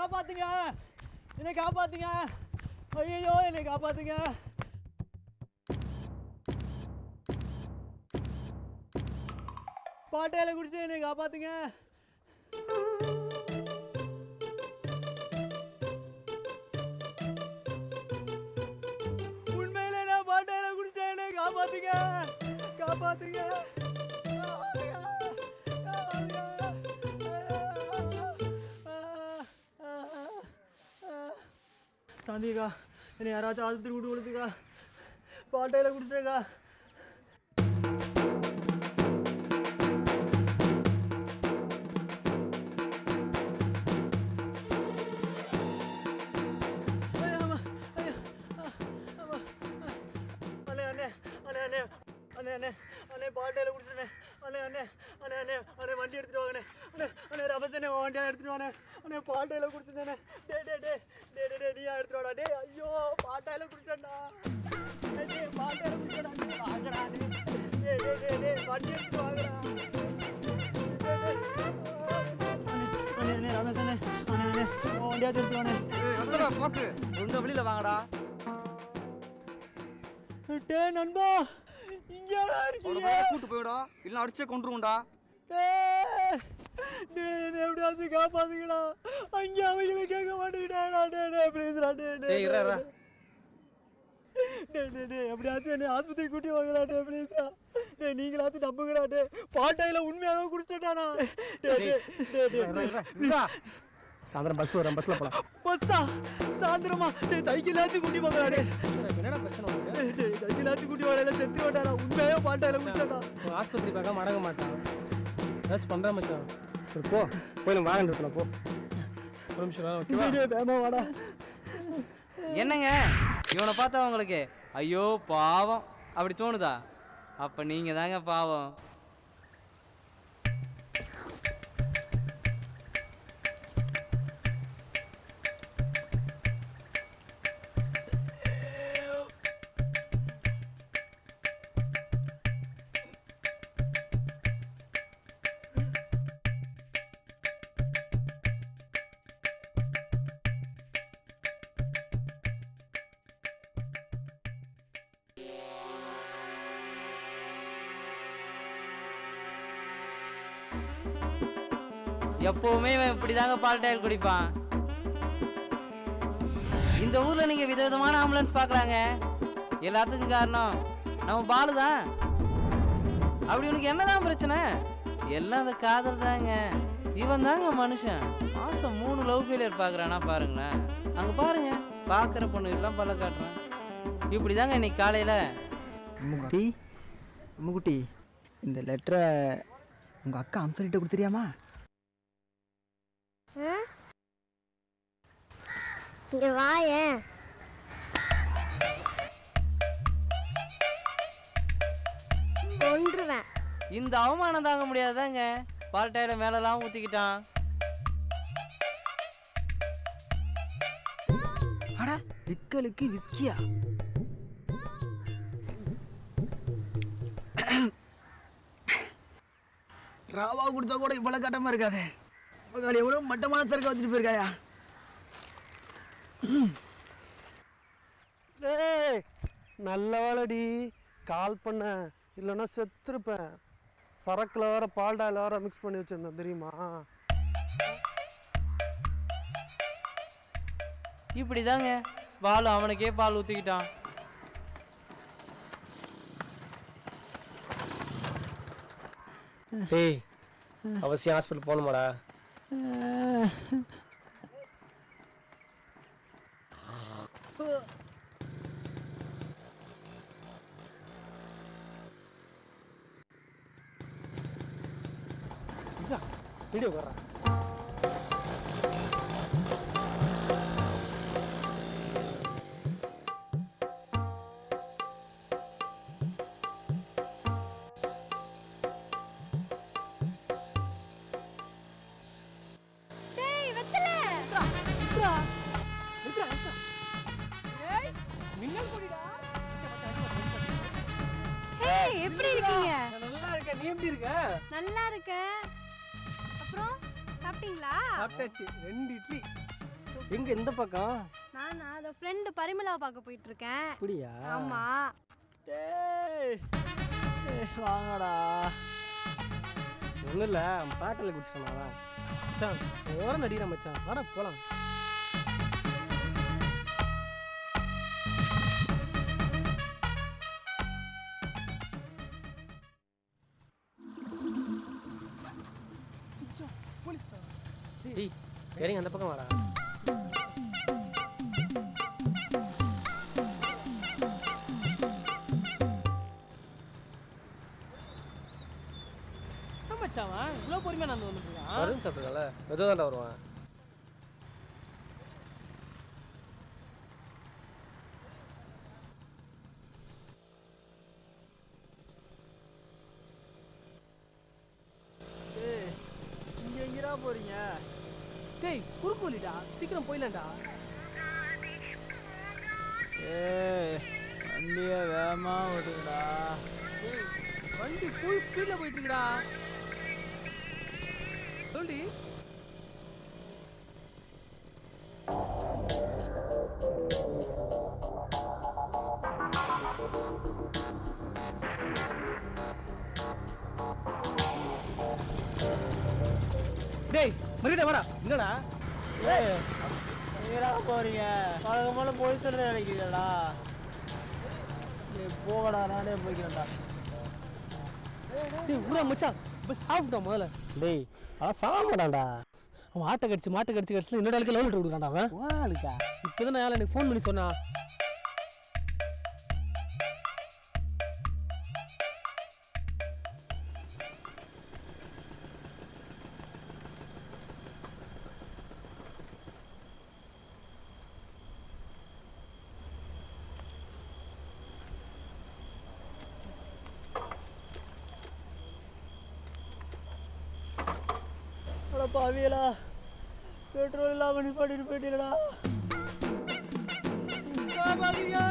காப்பாத்துங்க, என்னை காப்பாத்துங்க, ஐயோ என்னை காப்பாத்துங்க. பாட்டையில குடிச்சு என்னை காப்பாத்துங்க. உண்மையிலே நான் பாட்டையில குடிச்சேன், என்னை காப்பாத்துங்க, காப்பாத்துங்க. சாந்திக்கா, என்னை யாராச்சும் ஆஸ்பத்திரி கூட்டு கொடுத்துக்கா, பாட்டையில குடிச்சேக்கா. அண்ணே பாட்டையில குடிச்சிட்டேன். அண்ணே அண்ணே அண்ணே அண்ணே அண்ணே வண்டி எடுத்துட்டு வாங்கண்ணே. அண்ணே அண்ணே ரமசனே வண்டியா எடுத்துட்டு வாண்ணே. அண்ணே பாட்டையில குடிச்சிட்டேண்ணே. டே டே டே டே டே டே நீயா எடுத்துட்டு வாடா. டே ஐயோ பாட்டையில குடிச்சேன்டா. டே பாட்டையில குடிச்சேன்டா. நீ வாங்கடா நீ. டே டே டே டே வண்டி எடுத்துட்டு வாங்கடா. அண்ணே அண்ணே ரமசனே அண்ணே அண்ணே வண்டியா எடுத்துட்டு வாண்ணே. எங்கடா போக்கு? உங்க வெளியில வாங்கடா. டே நண்பா இங்கடா இருக்கீங்க? கூட்டி போய்டா, இல்ல அடிச்சே கொன்றுடா. டேய் எப்படியாச்சும் காப்பாத்துங்கடா. அங்க அவங்களே கேட்க மாட்டேங்கடா. டேய் ப்ளீஸ்டா. டேய் இரா. டேய் எப்படியாச்சும் என்ன ஆஸ்பத்திரி கூட்டி வாங்கடா. டேய் ப்ளீஸ்டா. டேய் நீங்களாச்சும் நம்புங்கடா. டேய் பாட்டையில உண்மையாவே குடிச்சட்டானா? டேய் சாயந்தரம் பஸ் வரும், பஸ்ல போலாம். பஸ்ஸா? சாயந்தரமா? டேய் சைக்கிளாச்சும் கூட்டி வாங்கடா. டேய் என்னடா பிரச்சனை உனக்கு? டேய் சைக்கிளாச்சும் கூட்டி வாங்கடா. செத்து வந்தாடா. உண்மையாவே பாட்டையில குடிச்சட்டா. ஆஸ்பத்திரி பார்க்க மடங்க மாட்டான். ஏதாச்சும் பண்றா மச்சான். சரி போ, போய் வாகனம் எடுத்துலாம் போ. ஒரு நிமிஷம் வேணும், ஓகேவா? வேமா வாடா. என்னங்க இவனை பார்த்தா உங்களுக்கு ஐயோ பாவம் அப்படி தோணுதா? அப்ப நீங்க தாங்க பாவம். எப்பவுமே இவன் இப்படிதாங்க பால்டைல் குடிப்பான். இந்த ஊர்ல நீங்க விதவிதமான ஆம்புலன்ஸ் பாக்குறாங்க. எல்லாத்துக்கும் காரணம் நம்ம பாலு தான். அப்படி உனக்கு என்னதான் பிரச்சனை? எல்லாம் அந்த காதல் தாங்க. இவன் தாங்க மனுஷன். மாசம் 3 லவ் ஃபெயிலியர் பாக்குறானா பாருங்களேன். அங்க பாருங்க, பாக்குற பொண்ணு எல்லாம் பல்ல காட்டுறான். இப்படிதாங்க இன்னைக்கு காலையில. அம்முக்குட்டி, இந்த லெட்டரை உங்க அக்கா அம்சலிட்ட கொடுத்துறியாமா? இங்க வாயே. கொன்றுவேன். இந்த அவமானம் தாங்க முடியாதாங்க. பால்டைல மேலெல்லாம் ஊத்திக்கிட்டான். அடா விக்கலுக்கு விஸ்கியா? ராவா குடிச்சா கூட இவ்வளவு கட்டமா இருக்காது. எவ்வளவு மட்டமான சரக்கு வச்சுட்டு போயிருக்காயா? நல்ல வேலைடி கால் பண்ண, இல்லைன்னா செத்துருப்பேன். சரக்குல வேற பால்டாயில் வேற மிக்ஸ் பண்ணி வச்சிருந்தேன் தெரியுமா? இப்படிதாங்க பாலு அவனுக்கே பால் ஊத்திக்கிட்டான். டேய் அவசியம் ஹாஸ்பிட்டல் போகணுமாடா? வீடியோ வர்றா. எப்படி இருக்கீங்க? நல்லா இருக்க. நீ எப்படி இருக்க? நல்லா இருக்கேன். அப்புறம் சாப்பிட்டீங்களா? சாப்பிட்டாச்சு. 2 இட்லி. எங்கே இந்த பக்கம்? நானா அந்த ஃப்ரெண்டு பரிமளாவை பார்க்க போயிட்டு இருக்கேன். அப்படியா? ஆமா. டேய் வாங்கடா. ஒன்றும் இல்லை, பாட்டில் குடிச்சிட்டோமா மச்சான், ஓரம் நடிகிற மச்சான், வாடா போகலாம். டேய் வேறங்க அந்த பக்கம் வாடா. மச்சான் இவ்வளோ பொறுமையாக நான் வந்துருக்கான். வரும் சாப்பிட்றல மெதுவாக தான்டா வருவான். இங்கே எங்கேடா போகிறீங்க? டேய் குறுக்கு வலிடா, சீக்கிரம் போயிடலாம்டா. வண்டியை வேகமாக ஓட்டுங்கடா. டேய் வண்டி ஃபுல் ஸ்பீடில் போயிட்டு இருக்குடா. சொல்லி டேய் மறுபடியும் வாடா. என்னடா எங்கடா போகிறீங்க? வழக்கமான போய் சொல்கிற நினைக்கிறீங்களா? போகடா, நானே போய்க்கிறேன்டா. டேய் ஊரா மச்சான், இப்போ சாப்பிட்டா முதல்ல. டேய் அவன் சாப்பிடாண்டா, அவன் ஆட்டை கடிச்சு மாட்டை கடிச்சு கடிச்சு என்னோட ஆளுக்கு லெவல் விட்டு விடுறான்டா அவன். வாளுக்கா இப்போ தான் நான் எனக்கு ஃபோன் பண்ணி சொன்னா. பாவியலா, பெட்ரோல் இல்லாமல் நிப்பாட்டிட்டு போயிட்டீங்களா? பாவியா